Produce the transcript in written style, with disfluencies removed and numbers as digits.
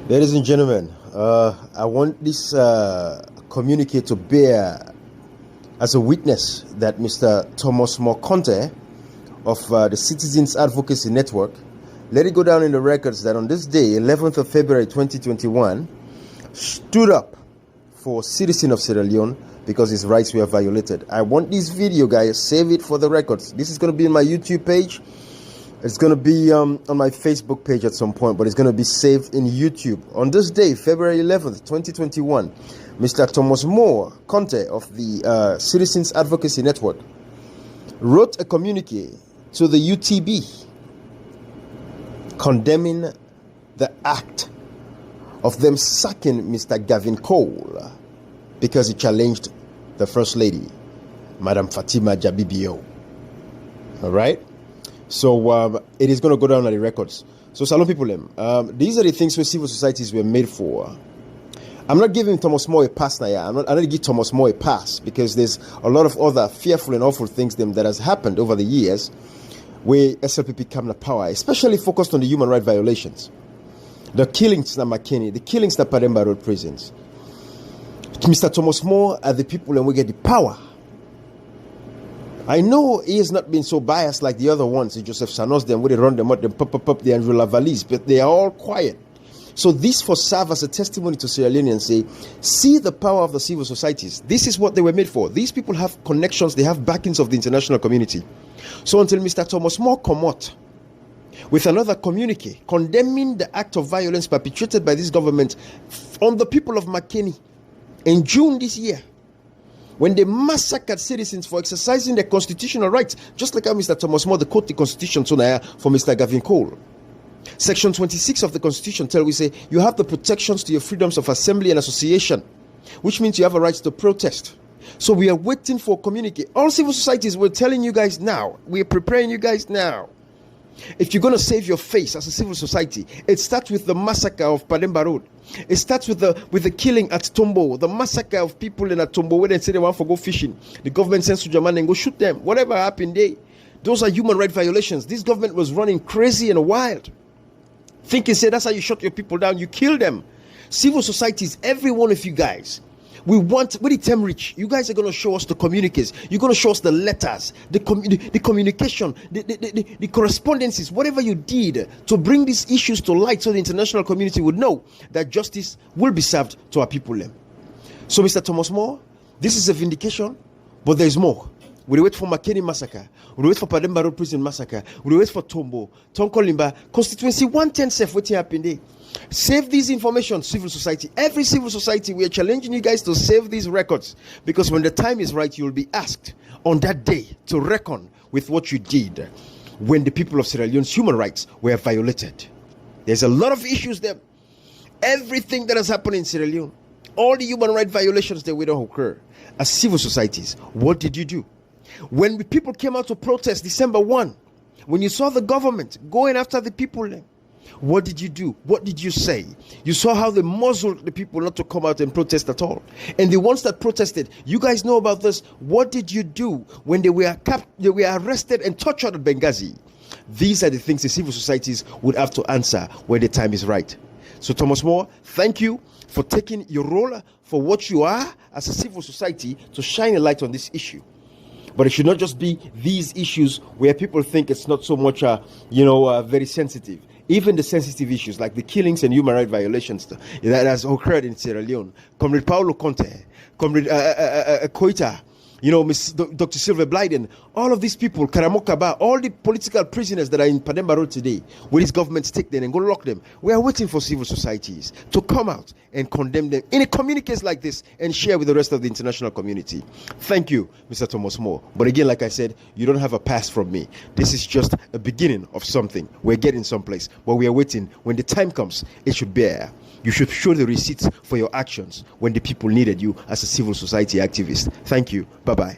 Ladies and gentlemen, I want this communique to bear as a witness that Mr. Thomas Conte of the Citizens Advocacy Network, let it go down in the records that on this day, 11th of February 2021, stood up for citizen of Sierra Leone because his rights were violated. I want this video, guys, save it for the records. This is going to be in my YouTube page. It's going to be on my Facebook page at some point, but it's going to be saved in YouTube. On this day, February 11th, 2021, Mr. Thomas Conte of the Citizens Advocacy Network wrote a communique to the UTB condemning the act of them sacking Mr. Gavin Cole because he challenged the First Lady, Madam Fatima Jabibio. All right? So it is going to go down on the records. So salon people, these are the things where civil societies were made for. I'm not giving Thomas More a pass now. I'm not going to give Thomas More a pass because there's a lot of other fearful and awful things that has happened over the years where SLPP came to power, especially focused on the human rights violations. The killings in Makeni, the killings in Pademba Road Prisons. Mr. Thomas More are the people and we get the power. I know he has not been so biased like the other ones. Joseph Sanos, them where they run them out, them pop, the Andrew Lavalis, but they are all quiet. So this for serve as a testimony to Sierra Leone and say, see the power of the civil societies. This is what they were made for. These people have connections, they have backings of the international community. So until Mr. Thomas More come out with another communique condemning the act of violence perpetrated by this government on the people of Makeni in June this year, when they massacred citizens for exercising their constitutional rights, just like how Mr. Thomas More quote the Constitution for Mr. Gavin Cole. Section 26 of the Constitution tells we say you have the protections to your freedoms of assembly and association, which means you have a right to protest. So we are waiting for communique. All civil societies, we're telling you guys now, we're preparing you guys now. If you're going to save your face as a civil society, it starts with the massacre of Pademba Road. It starts with the killing at Tombo, the massacre of people in Tombo where they say they want to go fishing. The government sends to Jaman and go shoot them. Whatever happened there, those are human rights violations. This government was running crazy and wild. Thinking, say that's how you shut your people down. You kill them. Civil societies, every one of you guys, we want, with the term rich, you guys are going to show us the communiques. You're going to show us the letters, the communication, the correspondences, whatever you did to bring these issues to light so the international community would know that justice will be served to our people. So, Mr. Thomas More, this is a vindication, but there's more. We wait for Makeni massacre. We wait for Pademba Road Prison massacre. We wait for Tombo, Tonkolimba, Constituency 110 self. What happened there? Save this information, civil society. Every civil society, we are challenging you guys to save these records because when the time is right, you will be asked on that day to reckon with what you did when the people of Sierra Leone's human rights were violated. There's a lot of issues there. Everything that has happened in Sierra Leone, all the human rights violations that we don't occur as civil societies, what did you do? When people came out to protest December 1, when you saw the government going after the people, what did you do? What did you say? You saw how they muzzled the people not to come out and protest at all. And the ones that protested, you guys know about this. What did you do when they were arrested and tortured at Benghazi? These are the things the civil societies would have to answer when the time is right. So Thomas More, thank you for taking your role for what you are as a civil society to shine a light on this issue. But it should not just be these issues where people think it's not so much, very sensitive. Even the sensitive issues like the killings and human rights violations that has occurred in Sierra Leone. Comrade Paulo Conte, Comrade Koita, Dr. Silver Blyden, all of these people, Karamokaba, all the political prisoners that are in Pademba Road today, where these governments take them and go lock them. We are waiting for civil societies to come out and condemn them in a communiques like this and share with the rest of the international community. Thank you, Mr. Thomas More. But again, like I said, you don't have a pass from me. This is just a beginning of something. We're getting someplace, but we are waiting. When the time comes, it should bear. You should show the receipts for your actions when the people needed you as a civil society activist. Thank you. Bye-bye.